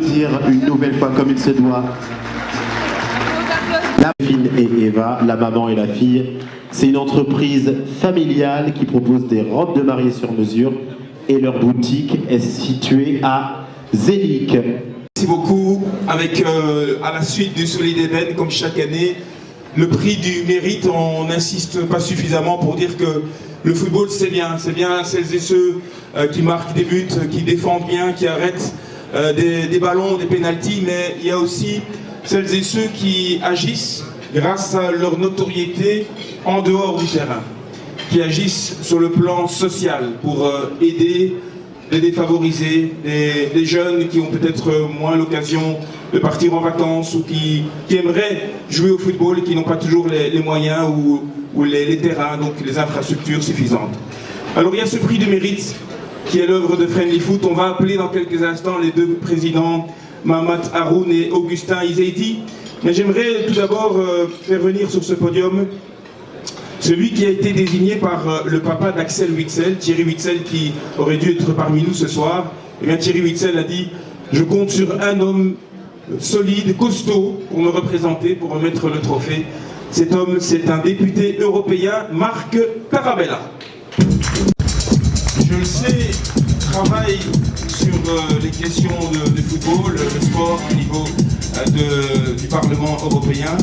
applaudir une nouvelle fois comme il se doit la fille et Eva, la maman et la fille. C'est une entreprise familiale qui propose des robes de mariée sur mesure et leur boutique est située à Zélic. Merci beaucoup. Avec à la suite du Solid Event, comme chaque année, le prix du mérite, on n'insiste pas suffisamment pour dire que le football c'est bien celles et ceux qui marquent des buts, qui défendent bien, qui arrêtent des ballons, des pénaltys, mais il y a aussi celles et ceux qui agissent grâce à leur notoriété en dehors du terrain, qui agissent sur le plan social pour aider les défavorisés, des jeunes qui ont peut-être moins l'occasion de partir en vacances ou qui aimeraient jouer au football et qui n'ont pas toujours les moyens ou les terrains, donc les infrastructures suffisantes. Alors il y a ce prix du mérite qui est l'œuvre de Friendly Foot. On va appeler dans quelques instants les deux présidents, Mahamat Haroun et Augustin Izeidi. Mais j'aimerais tout d'abord faire venir sur ce podium celui qui a été désigné par le papa d'Axel Witsel, Thierry Witsel, qui aurait dû être parmi nous ce soir. Et bien Thierry Witsel a dit « Je compte sur un homme solide, costaud, pour me représenter, pour remettre le trophée. » Cet homme, c'est un député européen, Marc Tarabella. Je le sais, travaille sur les questions de football, de sport au niveau du Parlement européen.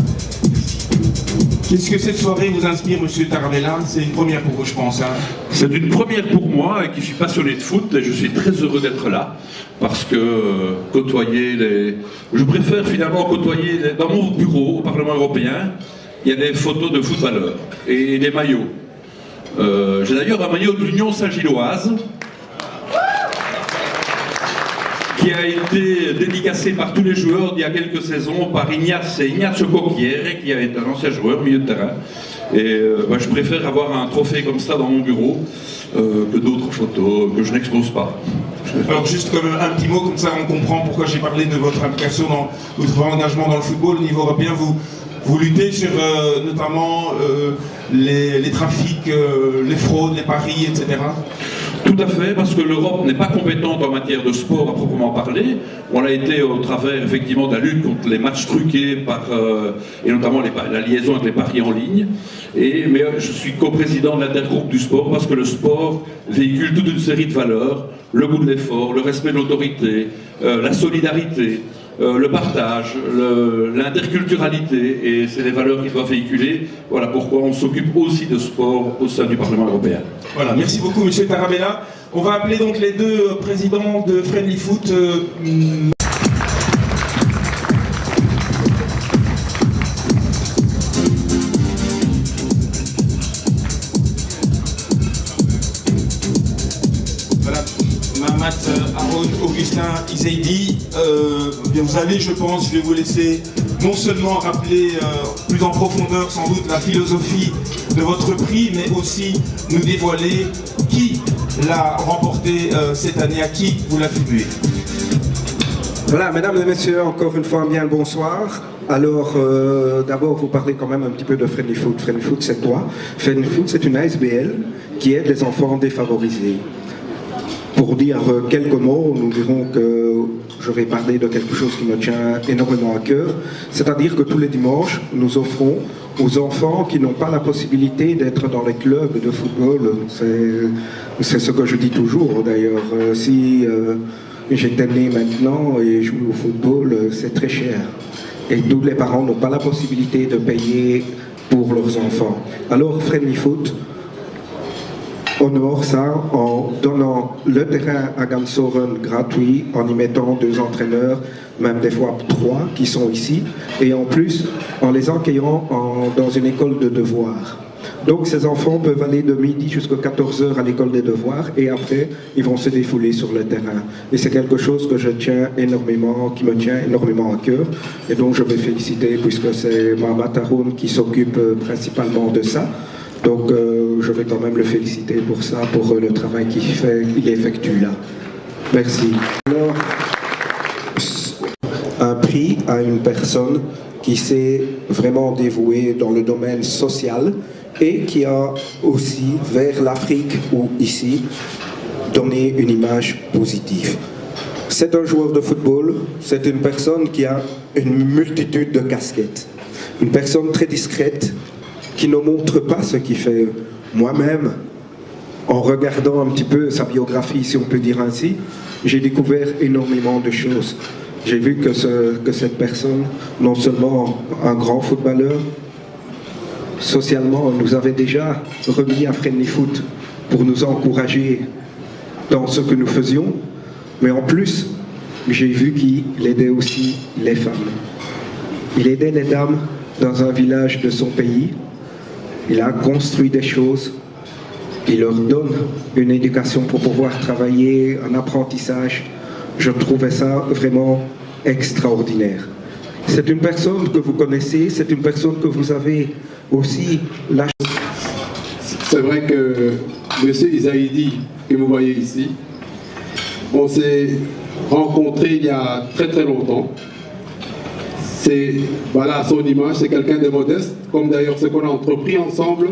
Qu'est-ce que cette soirée vous inspire, monsieur Tarabella? C'est une première pour vous, je pense. Hein. C'est une première pour moi, qui suis passionné de foot, et je suis très heureux d'être là, parce que je préfère finalement côtoyer dans mon bureau au Parlement européen, il y a des photos de footballeurs et des maillots. J'ai d'ailleurs un maillot de l'Union Saint-Gilloise, qui a été dédicacé par tous les joueurs d'il y a quelques saisons par Ignacio Cocchiere, qui a été un ancien joueur milieu de terrain. Et je préfère avoir un trophée comme ça dans mon bureau que d'autres photos que je n'expose pas. Alors juste comme un petit mot, comme ça on comprend pourquoi j'ai parlé de votre implication, votre engagement dans le football au niveau européen. Vous luttez sur notamment les trafics, les fraudes, les paris, etc. Tout à fait, parce que l'Europe n'est pas compétente en matière de sport à proprement parler. On l'a été au travers effectivement de la lutte contre les matchs truqués et notamment la liaison avec les paris en ligne. Mais je suis coprésident de l'intergroupe du sport parce que le sport véhicule toute une série de valeurs, le goût de l'effort, le respect de l'autorité, la solidarité, le partage, l'interculturalité, et c'est des valeurs qui doivent véhiculer. Voilà pourquoi on s'occupe aussi de sport au sein du Parlement européen. Voilà, merci beaucoup monsieur Tarabella. On va appeler donc les deux présidents de Friendly Foot. Haroun, Augustin Izeidi, vous allez, je pense, je vais vous laisser non seulement rappeler plus en profondeur sans doute la philosophie de votre prix, mais aussi nous dévoiler qui l'a remporté cette année, à qui vous l'attribuez. Voilà, mesdames et messieurs, encore une fois, bien le bonsoir. Alors, d'abord, vous parlez quand même un petit peu de Friendly Foot. Friendly Foot, c'est quoi? Friendly Foot, c'est une ASBL qui aide les enfants défavorisés. Pour dire quelques mots, nous dirons que je vais parler de quelque chose qui me tient énormément à cœur, c'est-à-dire que tous les dimanches, nous offrons aux enfants qui n'ont pas la possibilité d'être dans les clubs de football, c'est ce que je dis toujours d'ailleurs, si j'étais né maintenant et jouer au football, c'est très cher. Et tous les parents n'ont pas la possibilité de payer pour leurs enfants. Alors Friendly Foot honore ça en donnant le terrain à Gansoren gratuit, en y mettant 2 entraîneurs, même des fois 3 qui sont ici, et en plus en les accueillant dans une école de devoirs. Donc ces enfants peuvent aller de midi jusqu'à 14h à l'école des devoirs et après ils vont se défouler sur le terrain. Et c'est quelque chose que qui me tient énormément à cœur et donc je vais féliciter puisque c'est Mahamat Haroun qui s'occupe principalement de ça. Donc je vais quand même le féliciter pour ça, pour le travail qu'il effectue là. Merci. Alors, un prix à une personne qui s'est vraiment dévouée dans le domaine social et qui a aussi, vers l'Afrique ou ici, donné une image positive. C'est un joueur de football, c'est une personne qui a une multitude de casquettes. Une personne très discrète, qui ne montre pas ce qu'il fait. Moi-même, en regardant un petit peu sa biographie, si on peut dire ainsi, j'ai découvert énormément de choses. J'ai vu que cette personne, non seulement un grand footballeur, socialement, nous avait déjà remis à Friendly Foot pour nous encourager dans ce que nous faisions, mais en plus, j'ai vu qu'il aidait aussi les femmes. Il aidait les dames dans un village de son pays. Il a construit des choses. Il leur donne une éducation pour pouvoir travailler, un apprentissage. Je trouvais ça vraiment extraordinaire. C'est une personne que vous connaissez, c'est une personne que vous avez aussi la chance. C'est vrai que M. Isaïdi, que vous voyez ici, on s'est rencontrés il y a très très longtemps. C'est, voilà, à son image, c'est quelqu'un de modeste, comme d'ailleurs ce qu'on a entrepris ensemble.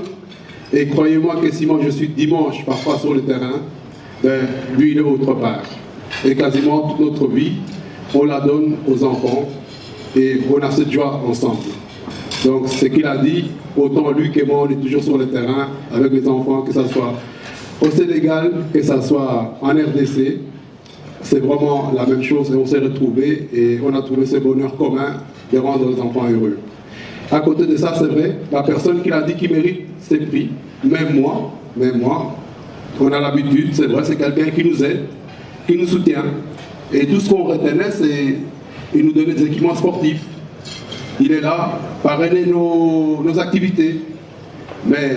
Et croyez-moi que si moi je suis dimanche parfois sur le terrain, ben, lui il est autre part. Et quasiment toute notre vie, on la donne aux enfants et on a cette joie ensemble. Donc ce qu'il a dit, autant lui que moi, on est toujours sur le terrain avec les enfants, que ce soit au Sénégal, que ce soit en RDC. C'est vraiment la même chose et on s'est retrouvés et on a trouvé ce bonheur commun de rendre les enfants heureux. À côté de ça, c'est vrai, la personne qui a dit qu'il mérite ses prix, même moi, on a l'habitude, c'est vrai, c'est quelqu'un qui nous aide, qui nous soutient. Et tout ce qu'on retenait, c'est qu'il nous donnait des équipements sportifs. Il est là, parrainer nos activités. Mais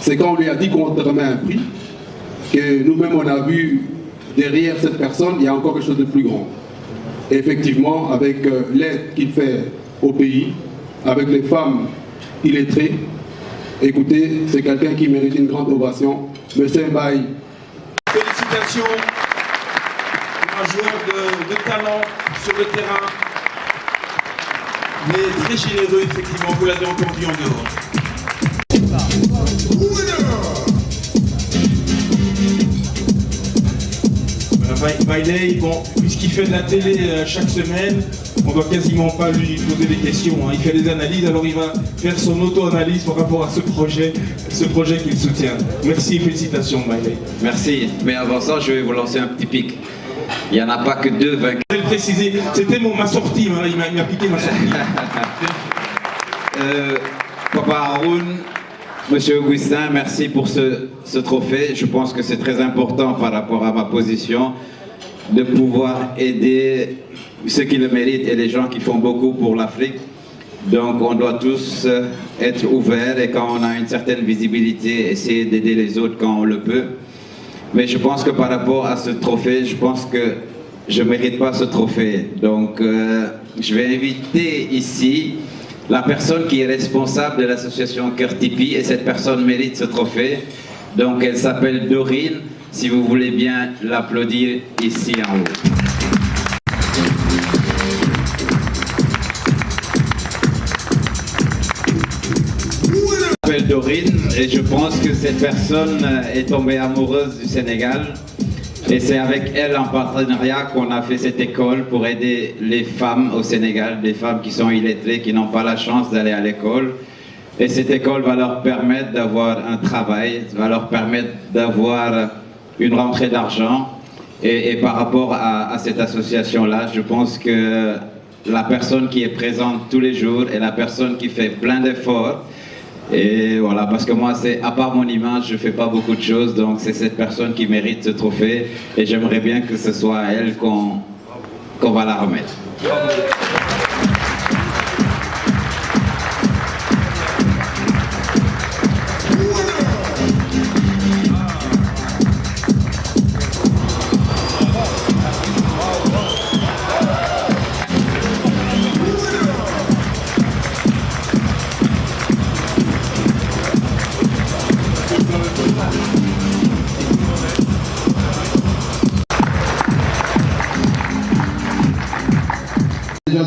c'est quand on lui a dit qu'on te remet un prix, que nous-mêmes on a vu derrière cette personne, il y a encore quelque chose de plus grand. Et effectivement, avec l'aide qu'il fait au pays, avec les femmes illettrées, écoutez, c'est quelqu'un qui mérite une grande ovation. Monsieur Mbaye. Félicitations pour un joueur de talent sur le terrain, mais très généreux, effectivement, vous l'avez entendu en dehors. Bailey, bon, puisqu'il fait de la télé chaque semaine, on ne doit quasiment pas lui poser des questions. Hein. Il fait des analyses, alors il va faire son auto-analyse par rapport à ce projet qu'il soutient. Merci et félicitations, Bailey. Merci, mais avant ça, je vais vous lancer un petit pic. Il n'y en a pas que 2 vainqueurs. Je vais le préciser, c'était ma sortie, hein. Il m'a piqué ma sortie. Papa Haroun, Monsieur Augustin, merci pour ce trophée. Je pense que c'est très important par rapport à ma position de pouvoir aider ceux qui le méritent et les gens qui font beaucoup pour l'Afrique. Donc on doit tous être ouverts et quand on a une certaine visibilité, essayer d'aider les autres quand on le peut. Mais je pense que par rapport à ce trophée, je pense que je ne mérite pas ce trophée. Donc je vais inviter ici la personne qui est responsable de l'association Cœur Tipi et cette personne mérite ce trophée. Donc elle s'appelle Dorine, si vous voulez bien l'applaudir ici en haut. Je m'appelle Dorine et je pense que cette personne est tombée amoureuse du Sénégal. Et c'est avec elle en partenariat qu'on a fait cette école pour aider les femmes au Sénégal, des femmes qui sont illettrées, qui n'ont pas la chance d'aller à l'école. Et cette école va leur permettre d'avoir un travail, va leur permettre d'avoir une rentrée d'argent. Et par rapport à cette association-là, je pense que la personne qui est présente tous les jours est la personne qui fait plein d'efforts. Et voilà, parce que moi, à part mon image, je ne fais pas beaucoup de choses, donc c'est cette personne qui mérite ce trophée, et j'aimerais bien que ce soit à elle qu'on va la remettre.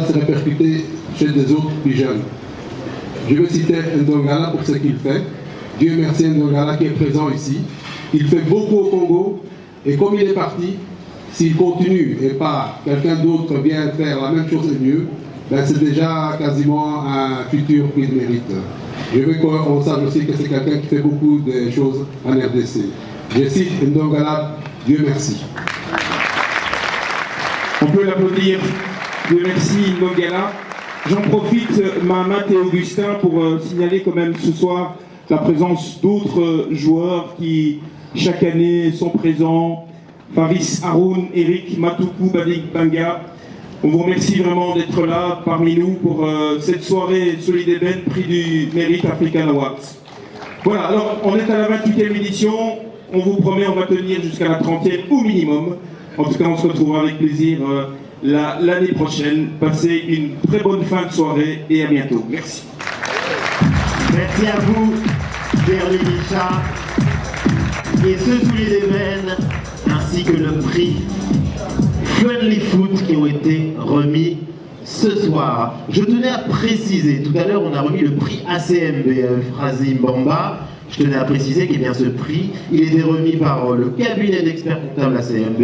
Se répercuter chez des autres plus jeunes. Je veux citer Ndongala pour ce qu'il fait. Dieu merci Ndongala qui est présent ici. Il fait beaucoup au Congo et comme il est parti, s'il continue et pas quelqu'un d'autre vient faire la même chose et mieux, ben c'est déjà quasiment un futur prix de mérite. Je veux qu'on sache aussi que c'est quelqu'un qui fait beaucoup de choses en RDC. Je cite Ndongala, Dieu merci. On peut l'applaudir. Dieu merci Ndongala. J'en profite, Mahamat et Augustin, pour signaler quand même ce soir la présence d'autres joueurs qui chaque année sont présents. Faris Haroun, Eric Matoukou, Badik Banga. On vous remercie vraiment d'être là parmi nous pour cette soirée Solid Eben, prix du Mérite African Awards. Voilà, alors on est à la 28e édition. On vous promet, on va tenir jusqu'à la 30e au minimum. En tout cas, on se retrouvera avec plaisir l'année prochaine. Passez une très bonne fin de soirée et à bientôt. Merci. Merci à vous, Bernie Micha, et ceux sous les événements, ainsi que le prix Friendly Foot qui ont été remis ce soir. Je tenais à préciser, tout à l'heure on a remis le prix ACMB à Frazim Bamba. Je tenais à préciser que bien ce prix, il était remis par le cabinet d'experts comptables ACMB,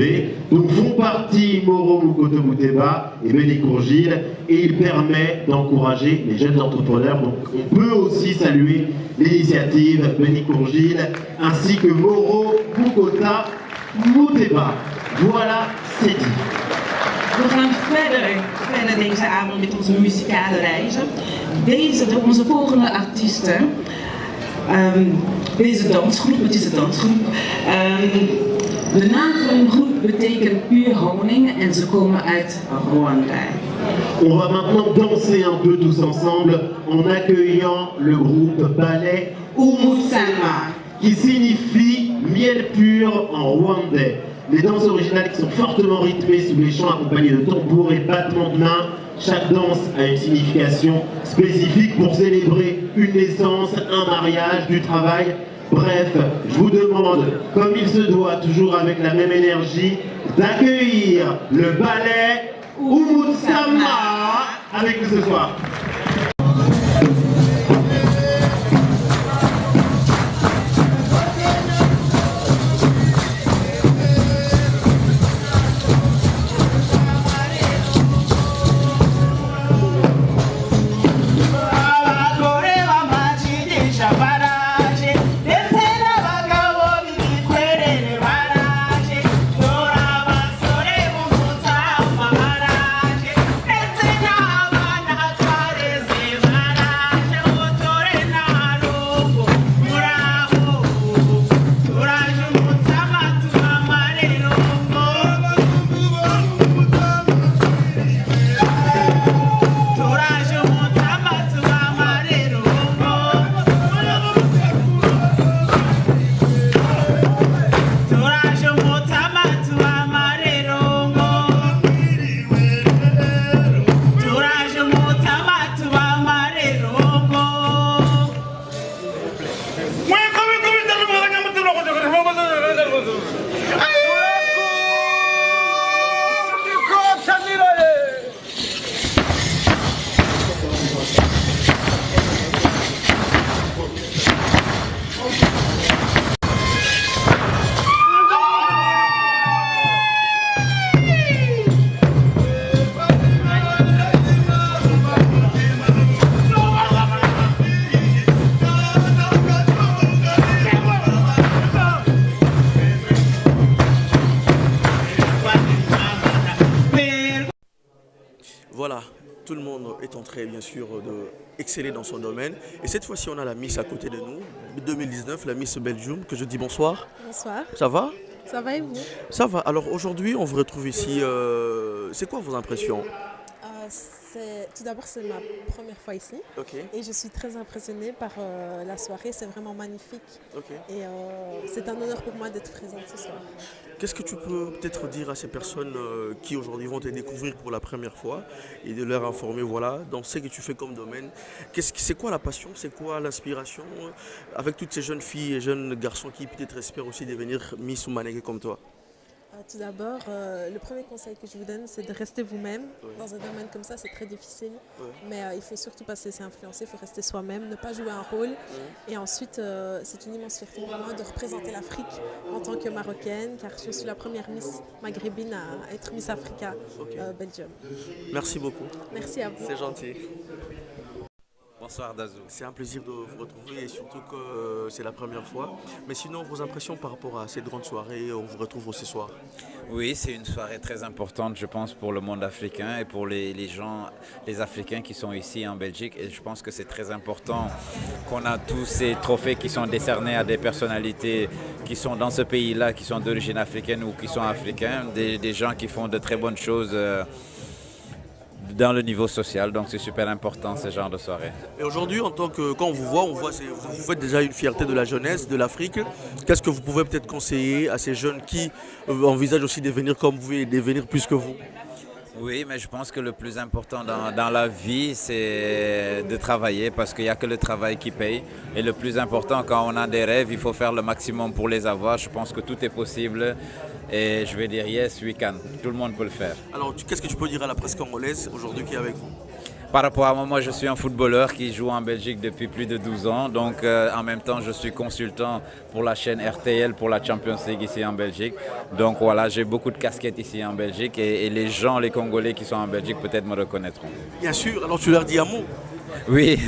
dont font partie Moro Mukoto Mouteba et Béni Courgile, et il permet d'encourager les jeunes entrepreneurs. Donc on peut aussi saluer l'initiative Béni Courgile ainsi que Moro Mukota Mouteba. Voilà, c'est dit. We gaan verder deze avond met onze muzikale reizen. Onze volgende artiesten, deze dansgroep, het is een dansgroep. De naam van hun groep betekent puur honing en ze komen uit Rwanda. On va maintenant danser un peu tous ensemble en accueillant le groupe ballet Umutsama, qui signifie miel pur en rwandais. Les danses originales qui sont fortement rythmées sous les chants accompagnés de tambours et battements de mains. Chaque danse a une signification spécifique pour célébrer une naissance, un mariage, du travail. Bref, je vous demande, comme il se doit, toujours avec la même énergie, d'accueillir le ballet Umutsama avec nous ce soir. Voilà, tout le monde est en train bien sûr d'exceller dans son domaine. Et cette fois-ci, on a la Miss à côté de nous, 2019, la Miss Belgium, que je dis bonsoir. Bonsoir. Ça va? Ça va et vous? Ça va. Alors aujourd'hui, on vous retrouve ici. C'est quoi vos impressions? Tout d'abord, c'est ma première fois ici. Okay. Et je suis très impressionnée par la soirée. C'est vraiment magnifique. Okay. Et c'est un honneur pour moi d'être présente ce soir. Qu'est-ce que tu peux peut-être dire à ces personnes qui aujourd'hui vont te découvrir pour la première fois et de leur informer, voilà, dans ce que tu fais comme domaine, c'est quoi la passion, c'est quoi l'inspiration avec toutes ces jeunes filles et jeunes garçons qui peut-être espèrent aussi devenir Miss ou mannequin comme toi? Tout d'abord, le premier conseil que je vous donne, c'est de rester vous-même. Dans un domaine comme ça, c'est très difficile. Mais il ne faut surtout pas se laisser influencer, il faut rester soi-même, ne pas jouer un rôle. Et ensuite, c'est une immense fierté pour moi de représenter l'Afrique en tant que Marocaine, car je suis la première Miss maghrébine à être Miss Africa Belgium. Merci beaucoup. Merci à vous. C'est gentil. Bonsoir Dazou. C'est un plaisir de vous retrouver et surtout que c'est la première fois. Mais sinon, vos impressions par rapport à cette grande soirée, on vous retrouve ce soir? Oui, c'est une soirée très importante, je pense, pour le monde africain et pour les gens, les Africains qui sont ici en Belgique. Et je pense que c'est très important qu'on a tous ces trophées qui sont décernés à des personnalités qui sont dans ce pays-là, qui sont d'origine africaine ou qui sont africains, des gens qui font de très bonnes choses dans le niveau social, donc c'est super important ce genre de soirée. Et aujourd'hui, quand on vous voit, vous faites déjà une fierté de la jeunesse, de l'Afrique. Qu'est-ce que vous pouvez peut-être conseiller à ces jeunes qui envisagent aussi de devenir comme vous et devenir plus que vous? Oui, mais je pense que le plus important dans la vie, c'est de travailler parce qu'il n'y a que le travail qui paye. Et le plus important, quand on a des rêves, il faut faire le maximum pour les avoir. Je pense que tout est possible. Et je vais dire yes, we can. Tout le monde peut le faire. Alors, qu'est-ce que tu peux dire à la presse congolaise aujourd'hui qui est avec vous? Par rapport à moi, je suis un footballeur qui joue en Belgique depuis plus de 12 ans. Donc, en même temps, je suis consultant pour la chaîne RTL pour la Champions League ici en Belgique. Donc, voilà, j'ai beaucoup de casquettes ici en Belgique. Et les gens, les Congolais qui sont en Belgique, peut-être me reconnaîtront. Bien sûr. Alors, tu leur dis un mot? Oui.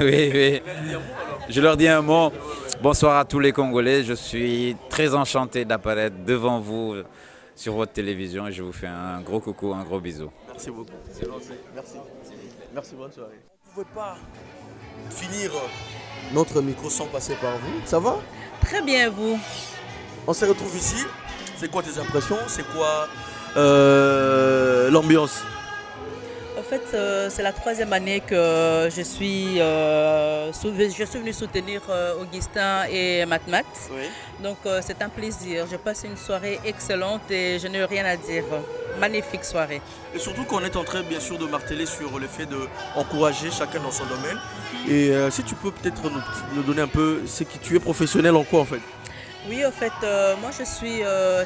Je leur dis un mot. Bonsoir à tous les Congolais. Je suis très enchanté d'apparaître devant vous sur votre télévision et je vous fais un gros coucou, un gros bisou. Merci beaucoup. C'est gentil. Merci. Merci, bonne soirée. On ne pouvait pas finir notre micro sans passer par vous. Ça va? Très bien, vous. On se retrouve ici. C'est quoi tes impressions? C'est quoi l'ambiance? En fait, c'est la 3e année que je suis venu soutenir Augustin et Matmat. Oui. Donc c'est un plaisir. Je passe une soirée excellente et je n'ai rien à dire. Magnifique soirée. Et surtout qu'on est en train bien sûr de marteler sur le fait d'encourager chacun dans son domaine. Et si tu peux peut-être nous donner un peu, c'est que tu es professionnel en quoi en fait? Oui, en fait, moi je suis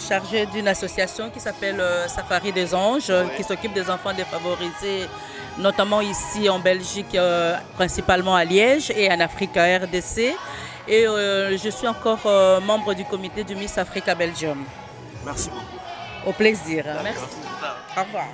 chargée d'une association qui s'appelle Safari des Anges, qui s'occupe des enfants défavorisés, notamment ici en Belgique, principalement à Liège et en Afrique, à RDC. Et je suis encore membre du comité du Miss Africa Belgium. Merci beaucoup. Au plaisir. Merci. Au revoir.